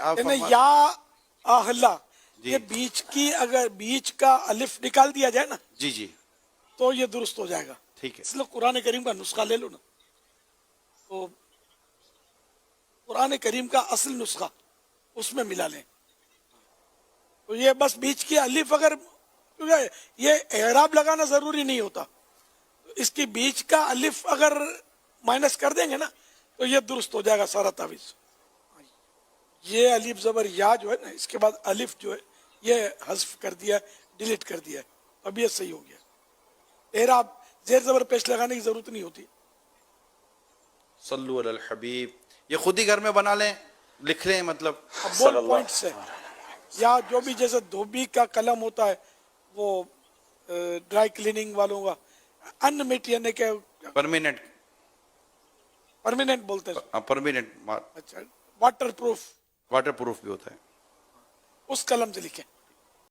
آپ یا اہلا یہ بیچ کی اگر بیچ کا الف نکال دیا جائے نا جی جی تو یہ درست ہو جائے گا. ٹھیک ہے. اس لیے قرآن کریم کا نسخہ لے لو نا, تو قرآن کریم کا اصل نسخہ اس میں ملا لیں. تو یہ بس بیچ کی الف اگر, کیونکہ یہ اعراب لگانا ضروری نہیں ہوتا, اس کی بیچ کا الف اگر مائنس کر دیں گے نا تو یہ درست ہو جائے گا سارا تعویذ. یہ الف زبر یا جو ہے نا, اس کے بعد الف جو ہے یہ حذف کر دیا, ڈیلیٹ کر دیا, اب یہ صحیح ہو گیا. اعراب زیر زبر پیش لگانے کی ضرورت نہیں ہوتی. صلو علی الحبیب. یہ خود ہی گھر میں بنا لیں, لکھ لیں, مطلب اب بول پوائنٹ سے, یا جو بھی جیسے دھوبی کا قلم ہوتا ہے وہ ڈرائی کلیننگ والوں کا ان میٹ یعنی کہ پرماننٹ, پرماننٹ بولتے ہیں. پرماننٹ اچھا, واٹر پروف, واٹر پروف بھی ہوتا ہے. اس قلم سے لکھیں.